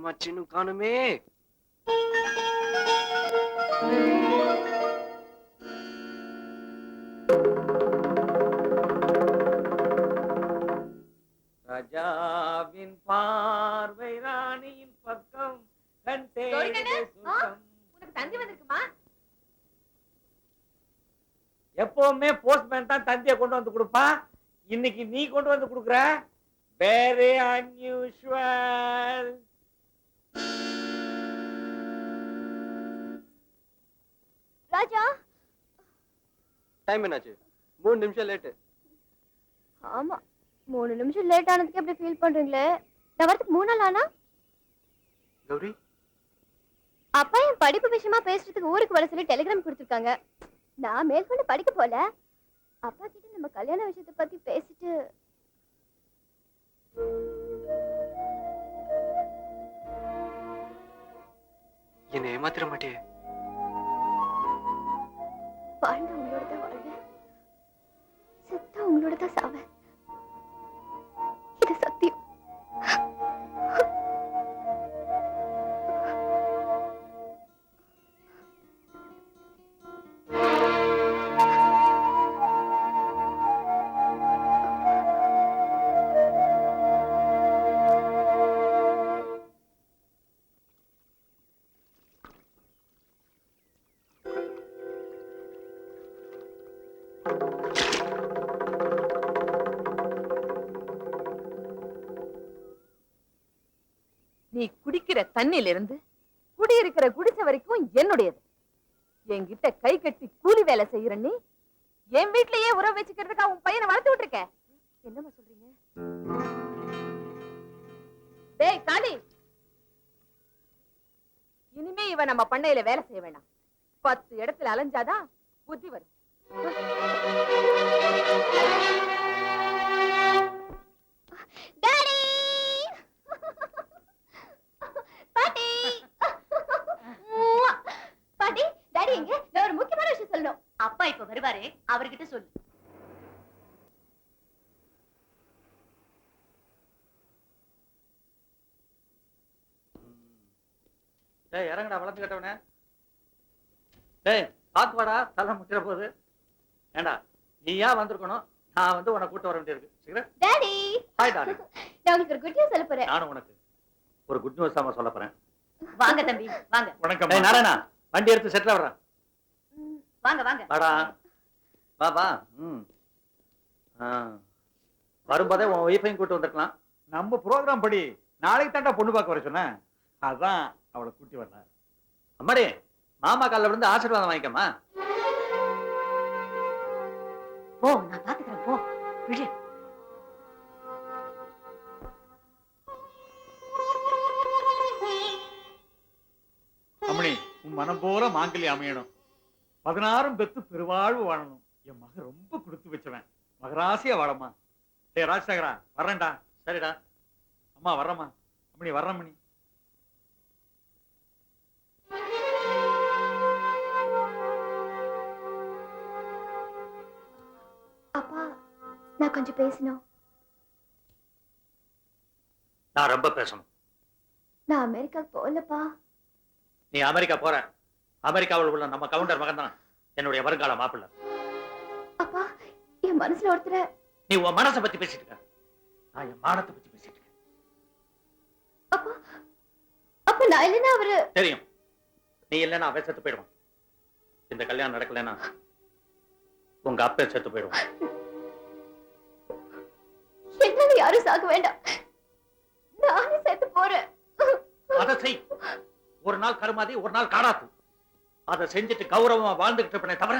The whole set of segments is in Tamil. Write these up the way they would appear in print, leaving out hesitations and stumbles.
மச்சின்னு காணுமே. ராஜாவின் பார்வை ராணியின் பக்கம் கண் தேடுதே சுகம். உனக்கு தந்தி வந்திருக்குமா? எப்பவுமே போஸ்ட்மேன் தான் தந்தியை கொண்டு வந்து கொடுப்பா. இன்னைக்கு நீ கொண்டு வந்து கொடுக்குற. Very unusual. ராஜா, டைம் என்னாச்சு? 3 நிமிஷம் லேட்டு. ஆமா 3 நிமிஷம் லேட் ஆனதுக்கு எப்படி ஃபீல் பண்றீங்களே? நான் வரதுக்கு 3 நாள் ஆனா? கௌரி, அப்பா என் படிப்பு விஷயமா பேசுறதுக்கு ஊருக்கு வர சொல்லி டெலிகிராம் கொடுத்துருக்காங்க. நான் மேற்கொண்டு படிக்க போல. அப்பா கிட்ட நம்ம கல்யாண விஷயத்தை பத்தி பேசிட்டு என்னை ஏமாத்திர மாட்டியே? வாழ்ந்த உங்களோட தான் வாழ்வேன், செத்தா உங்களோட தான் சாவேன். இது சத்தியம். நீ குடிக்கிற தண்ணில இருந்து குடியிருக்கிற குடிசை வரைக்கும் என்னுடையது. என்கிட்ட கை கட்டி கூலி வேலை செய்யற நீ என் வீட்லயே உறவு வச்சுக்கிறதுக்கு உன் பையனை வளர்த்து விட்டுருக்க. என்னமா சொல்றீங்க? டேய் காளி, இனிமே இவன் நம்ம பண்ணையில வேலை செய்ய வேண்டாம். 10 இடத்துல அலைஞ்சாதான் புத்தி வரும். டாடி, பாட்டி, பாட்டி, டாடி எங்க? நான் ஒரு முக்கியமான விஷயம் சொல்லணும். அப்பா இப்ப வருவாரு, அவர்கிட்ட சொல்லு. டேய் இறங்கடா வளர்த்து கட்டவனே. டேய் பாத்து வாடா, தலை முக்கிற போது. ஏண்டா நீ ஏன் வந்திருக்கணும்? நான் வந்து உன்னை கூட்டு வர வேண்டியிருக்கு. சீக்கிரம். Daddy, hi darling. நான் உங்களுக்கு ஒரு குட் நியூஸ் சொல்ல போறேன். நானும் உனக்கு ஒரு குட் நியூஸ் தான் சொல்ல போறேன். வாங்க தம்பி, வாங்க. வணக்கம். டேய் நாராயணா, வண்டி எடுத்து செட்டில் வர்றேன். வாங்க வாங்க. வாடா வா வா. வரும்போதே உன் ஒய்ஃபையும் கூட்டு வந்துருக்கலாம். நம்ம ப்ரோக்ராம் படி நாளைக்கு தாண்டா பொண்ணு பார்க்க வர சொன்னேன். அதான் அவளை கூட்டி வரல. அம்மாடி, மாமா காலில் விழுந்து ஆசீர்வாதம் வாங்கிக்கம்மா. போ, நான் பாத்துக்கிறேன். போ விடு. அம்மணி, உன் மனம் போல மாங்கல்யம் அமையணும். 16 பெத்து பெருவாழ்வு வாழணும். என் மகன் ரொம்ப கொடுத்து வச்சவன். மகராசியா வாழம்மா. டேய் ராஜசேகரா, வர்றேன்டா. சரிடா. அம்மா வர்றம்மா. அம்மணி வர்றேன் மணி. அப்பா, நான் கொஞ்சம் பேசணும். நான் ரொம்ப பேசணும். நான் அமெரிக்காக்கு போகலப்பா. நீ அமெரிக்கா போற. அமெரிக்காவில் உள்ள நம்ம கவுண்டர் மகன் தான் என்னுடைய வருங்கால மாப்பிள்ளை. அப்பா, என் மனசுல ஒருத்தர. நீ உன் மனசை பத்தி பேசிட்டு இருக்க, நான் என் மானத்தை பத்தி பேசிட்டு இருக்கேன். அப்பா, அப்ப நான் இல்லைன்னா அவரு. தெரியும், நீ இல்லைன்னா அவன் செத்து போயிடுவான். இந்த கல்யாணம் நடக்கலன்னா உங்க அப்பா செத்து போயிடுவான். என்னால யாரும் சாக வேண்டாம், நானே செத்து போறேன். அதை செய். ஒரு நாள் கருமாதி, ஒரு நாள் காணாத்து. அதை செஞ்சுட்டு கௌரவமா வாழ்ந்துகிட்டு இருப்பேனே தவிர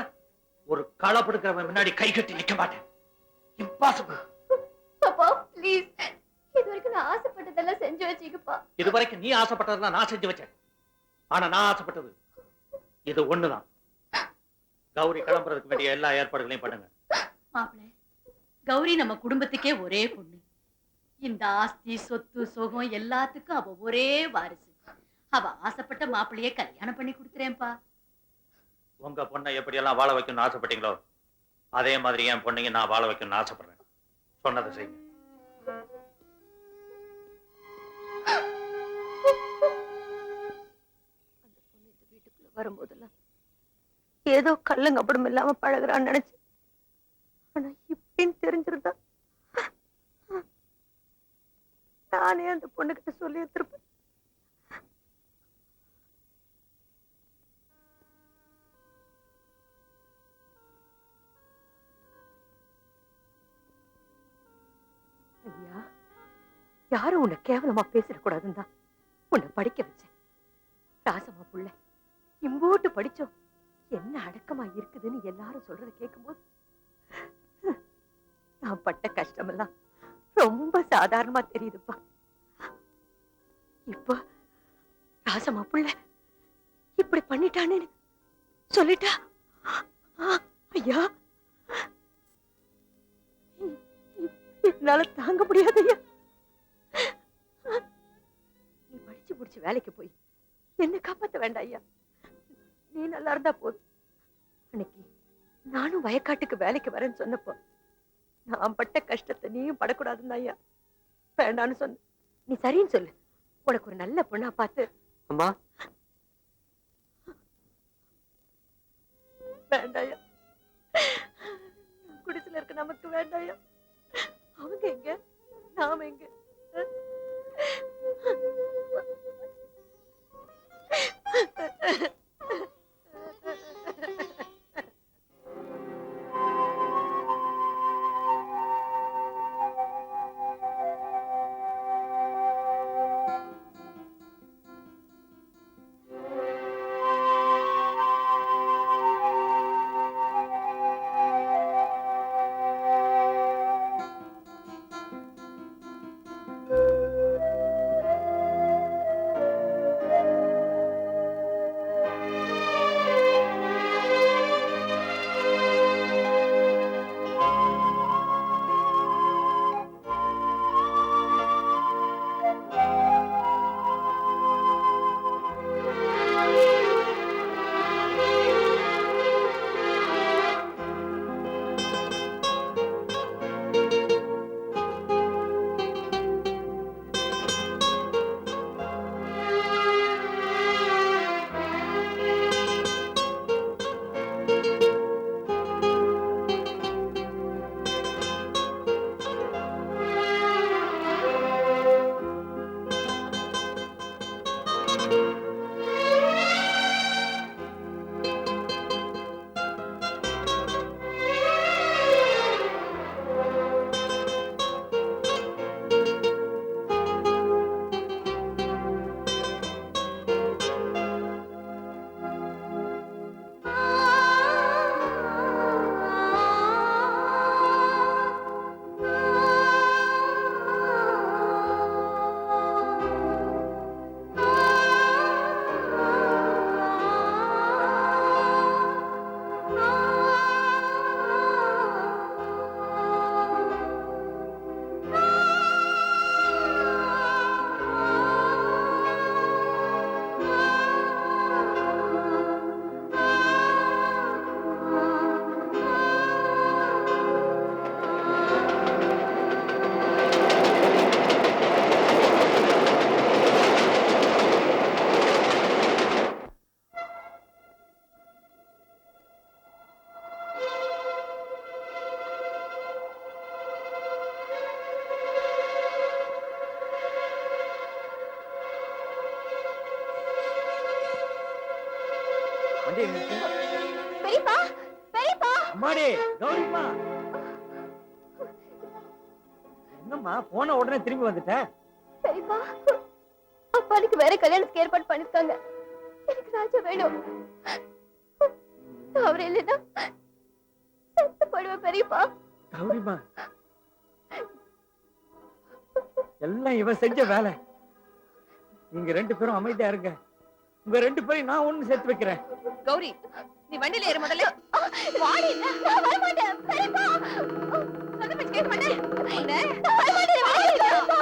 ஒரு களப்படுக்கிறவன் முன்னாடி கை கட்டி நிக்க மாட்டேன். இம்பாசிபிள். அப்பா ப்ளீஸ், இது வரைக்கும் நான் ஆசைப்பட்டதெல்லாம் செஞ்சு வச்சுக்கப்பா. இது வரைக்கும் நீ ஆசைப்பட்டதெல்லாம் நான் செஞ்சு வச்சேன். ஆனா நான் ஆசைப்பட்டது இது ஒண்ணுதான். கௌரி கிளம்புறதுக்கு வேண்டிய எல்லா ஏற்பாடுகளையும் பண்ணுங்க. மாப்பிள்ளை, கௌரி நம்ம குடும்பத்துக்கே ஒரே பொண்ணு. இந்த ஆஸ்தி சொத்து சோகம் எல்லாத்துக்கும் அவ ஒரே வாரிசு. அவ ஆசைப்பட்ட மாப்பிள்ளையே கல்யாணம் பண்ணி கொடுத்துறேன்ப்பா. உங்க பொண்ணை எப்படி எல்லாம் வாழ வைக்கணும்னு ஆசைப்பட்டீங்களோ அதே மாதிரி என் பொண்ணையும் நான் வாழ வைக்கணும்னு ஆசைப்படுறேன். சொன்னதை செய்யுங்க. வரும்போதெல்லாம் ஏதோ கள்ளங்கப்படம் இல்லாம பழகுறான்னு நினைச்சு, ஆனா இப்படின்னு தெரிஞ்சிருந்தா நானே அந்த பொண்ணுகிட்ட சொல்லி எடுத்திருப்பேன். ஐயா, யாரும் உன்னை கேவலமா பேசிடக்கூடாதுன்னு தான் உன்னை படிக்க வச்சேன். ராசம்மா புள்ள இம்போட்டு படிச்சோம் என்ன அடக்கமா இருக்குதுன்னு எல்லாரும் சொல்றத கேட்கும்போது நான் பட்ட கஷ்டமெல்லாம் ரொம்ப சாதாரணமா தெரியுதுப்பா. இப்போ ராசம்மா புள்ள இப்படி பண்ணிட்டானு சொல்லிட்டா, ஐயா என்னால தாங்க முடியாது ஐயா. நீ படிச்சு முடிச்சு வேலைக்கு போய் என்ன காப்பாத்த வேண்டாம் ஐயா. நீ நல்லா இருந்தா போதும். அன்னைக்கு நானும் வயக்காட்டுக்கு வேலைக்கு வரேன்னு சொன்னப்போ நான் பட்ட கஷ்டத்தை நீயும் படக்கூடாதுன்னு ஐயா வேண்டான்னு சொன்ன. நீ சரின்னு சொல்லு. உனக்கு ஒரு நல்ல பொண்ணா பார்த்து. அம்மா வேண்டாயா, குடிசையில இருக்க நமக்கு வேண்டாயா. அவங்க எங்க, நாம எங்க? பெரியப்பா, பெரியப்பா. அம்மாடி, கௌரிம்மா. என்னம்மா போன உடனே திரும்பி வந்துட்ட? பெரியப்பா, அப்பாளுக்கு வேற கல்யாணத்துக்கு ஏற்பாடு பண்ணிருக்காங்க. எனக்கு ராஜா வேணும். அவரு இல்லைன்னா செத்து போயிடுவேன் பெரியப்பா. கௌரிம்மா, எல்லாம் இவ செஞ்ச வேலை. நீங்க 2 பேரும் அமைதியா இருங்க. உங்க 2 பேரையும் நான் ஒண்ணு சேர்த்து வைக்கிறேன். கௌரி, நீ வண்டியில ஏறு முதல்ல. வாடி, நான் வர மாட்டேன் பெரியப்பா. சொன்ன பேச்சு கேட்க மாட்டேன். நான் வர மாட்டேன், வாடி பெரியப்பா.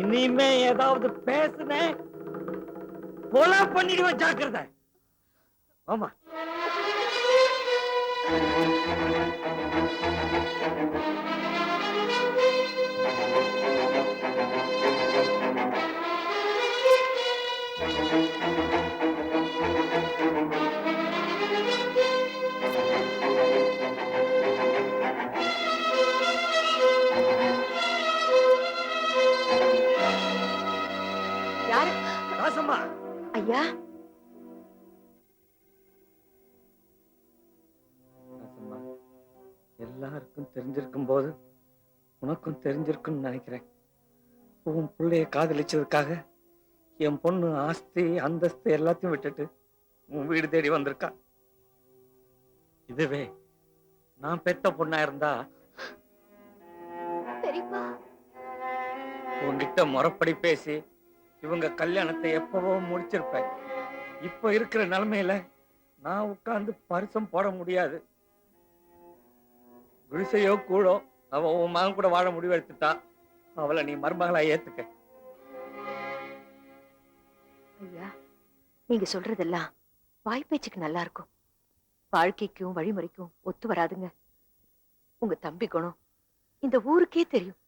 இனிமே ஏதாவது பேசுன கொலை பண்ணிடுவேன், ஜாக்கிரதை. ஆமா. தெரிஞ்சிருக்கும் போது உனக்கும் தெரிஞ்சிருக்குன்னு நினைக்கிறேன். உன் பிள்ளைய காதலிச்சதுக்காக என் பொண்ணு ஆஸ்தி அந்தஸ்து எல்லாத்தையும் விட்டுட்டு உன் வீடு தேடி வந்திருக்கா. இதுவே நான் பெத்த பொண்ணா இருந்தா பெரியப்பா, உங்ககிட்ட முறைப்படி பேசி இவங்க கல்யாணத்தை எப்பவோ முடிச்சிருப்பேன். இப்ப இருக்கிற நிலைமையில நான் உட்கார்ந்து பரிசம் போட முடியாது. குடிசையோ கூடோ அவ உன் மகன் கூட வாழ முடிவெடுத்துட்டா அவளை நீ மருமகளா ஏத்துக்க. ஐயா, நீங்க சொல்றதெல்லாம் வாய்ப்பேச்சுக்கு நல்லா இருக்கும், வாழ்க்கைக்கும் வழிமுறைக்கும் ஒத்து வராதுங்க. உங்க தம்பி குணம் இந்த ஊருக்கே தெரியும்.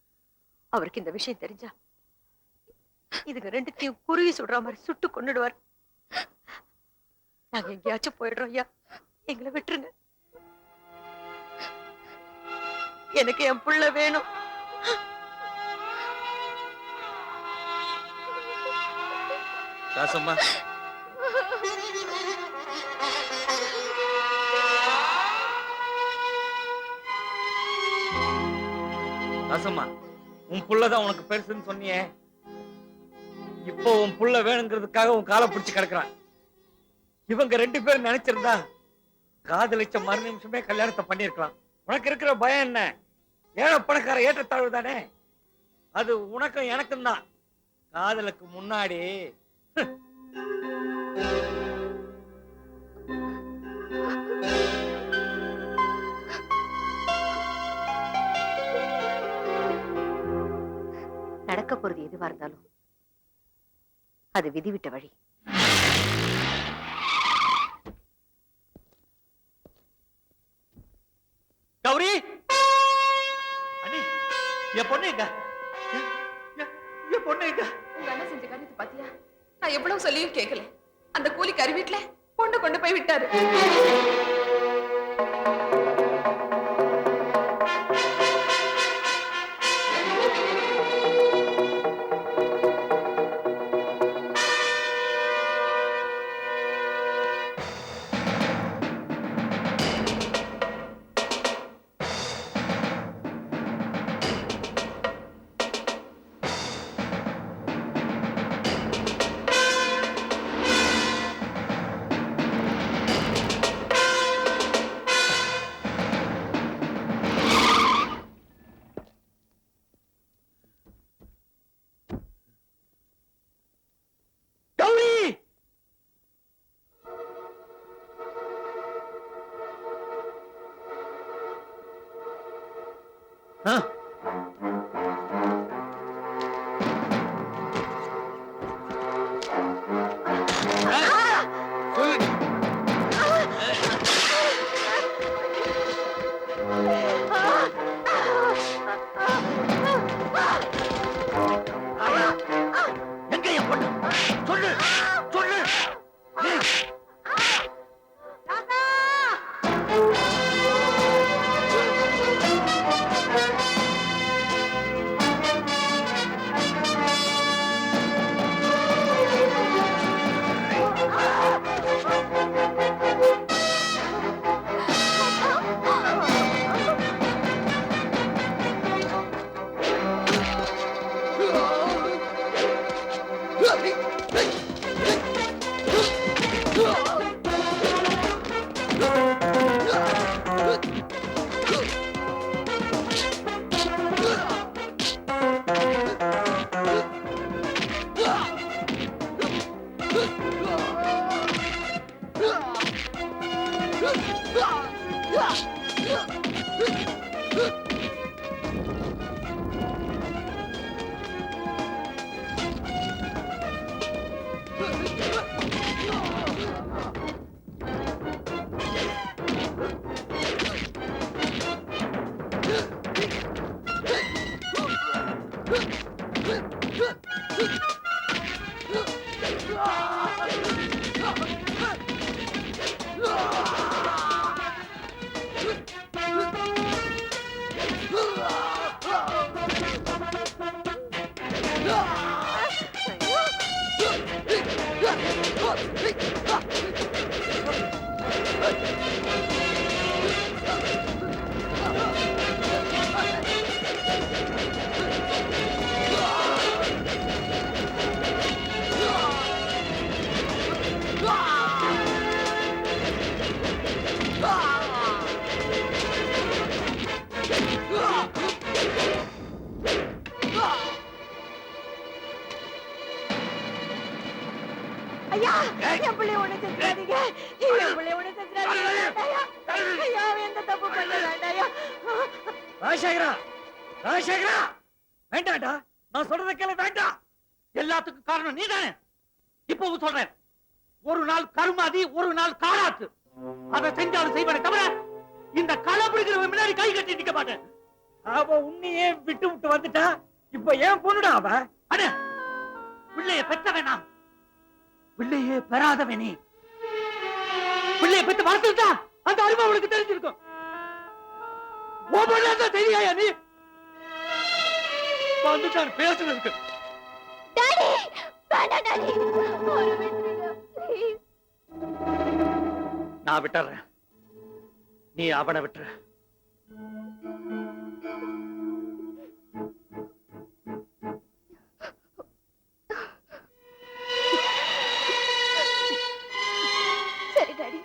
அவருக்கு இந்த விஷயம் தெரிஞ்சா இதுங்க ரெண்டுத்தையும் குருவி சுடுற மாதிரி சுட்டு கொன்னுடுவார். நாங்க எங்கேயாச்சும் போயிடுறோம் ஐயா, எங்களை விட்டுருங்க. எனக்கு என் புள்ள வேணும். ராசம்மா, ராசம்மா, உன் புள்ளதான் உனக்கு பெருசுன்னு சொன்னியே. இப்போ உன் புள்ள வேணுங்கிறதுக்காக உன் காலை பிடிச்சு கிடக்குறான். இவங்க 2 பேரும் நினைச்சிருந்தா காதலிச்ச மறு நிமிஷமே கல்யாணத்தை பண்ணிருக்கலாம். உனக்கு இருக்கிற பயம் என்ன? ஏழை பணக்கார ஏற்றத்தாழ்வு தானே. அது உனக்கும் எனக்கும் தான். காதலுக்கு முன்னாடி நடக்க போறது எதுவா இருந்தாலும் அது விதிவிட்ட வழி. கௌரி, அண்ணி, என் பொண்ணு எங்க? என் பொண்ணு எங்க? உங்க அண்ணன் செஞ்ச காரியத்தை பாத்தியா? நான் எவ்வளவு சொல்லியும் கேட்கல. அந்த கூலிக்காரி வீட்டுல பொண்ணு கொண்டு போய் விட்டாரு. எங்க என் பொண்ணு? சொல்லு, சொல்லு. ஐயா என் பிள்ளை ஒண்ணு செஞ்சுறாதீங்க, என் பிள்ளை ஒண்ணு செஞ்சுறாதீங்க. வேண்டாயா ஐயா, அவன் எந்த தப்பு பண்ண வேண்டாயா. ராஜசேகரா, ராஜசேகரா, வேண்டாடா, நான் சொல்றத கேளு, வேண்டாம். எல்லாத்துக்கும் காரணம் நீதானே. இப்பவும் சொல்றேன், ஒரு நாள் கருமாதி, ஒரு நாள் காலாத்து. அதை செஞ்சாலும் செய்வனே தவிர இந்த களை பிடிக்கிறவன் முன்னாடி கை கட்டி நிக்க மாட்டேன். அவ உன்னையே விட்டு விட்டு வந்துட்டா, இப்ப ஏன் பொண்ணுடா அவ. அட, பிள்ளைய பெற்றவனா, பிள்ளையே பெறாதவனே. பிள்ளைய பெற்று வளர்த்துட்டா அந்த அருமை அவளுக்கு தெரிஞ்சிருக்கும். தெரியா நீ வந்துட்டான் பேசுறதுக்கு. டாடி வேண்டாம் டாடி, ஒரு விட்டுருங்க ப்ளீஸ். நான் விட்டுறேன், நீ அவனை விட்டுற. சரி டாடி.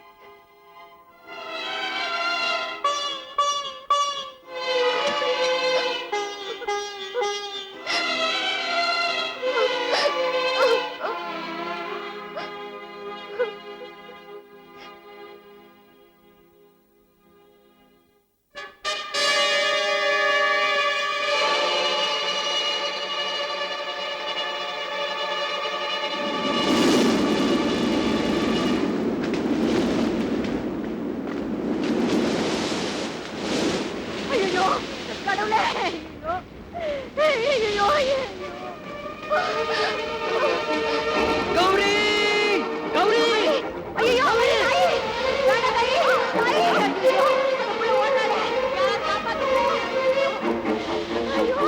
ஐயோ கடவுளே, ஐயோ ஐயோ ஐயோ. கௌரி, கௌரி, ஐயோ தாயி, வேண்டாம் தாயி, தாயி, ஐயோ உள்ள ஓடாதே, யார் காப்பாத்துங்க. ஐயோ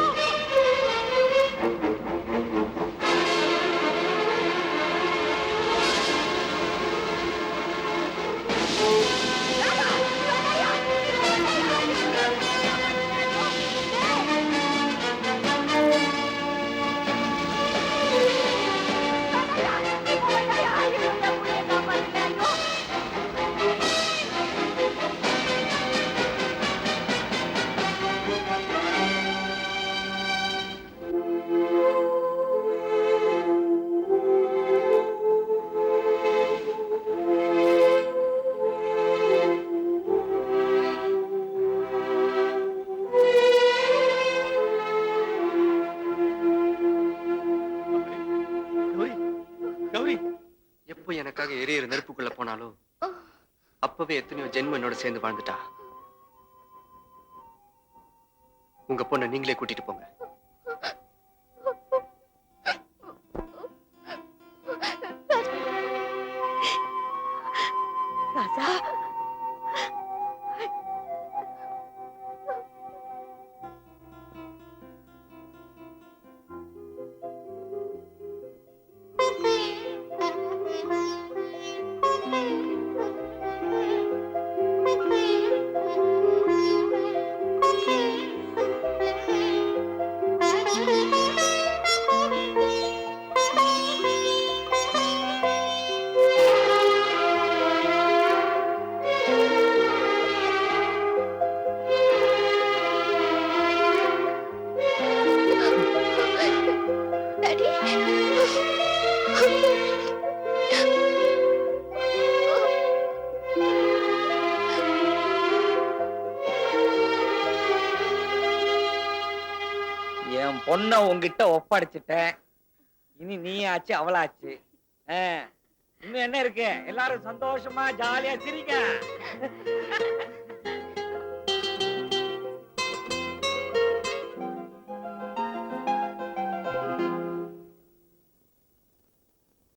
கௌரி, கௌரி, எப்போ எனக்காக எரியிற நெருப்புக்குள்ள போனாலோ அப்பவே எத்தனையோ ஜென்மம் என்னோட சேர்ந்து வாழ்ந்துட்டா. உங்க பொண்ணை நீங்களே கூட்டிட்டு போங்க. ராசா, என் பொண்ண உன்கிட்ட ஒப்படைச்சிட்டேன். இனி நீ ஆச்சு அவளாச்சு. இன்னும் என்ன இருக்கு? எல்லாரும் சந்தோஷமா ஜாலியா சிரிங்க.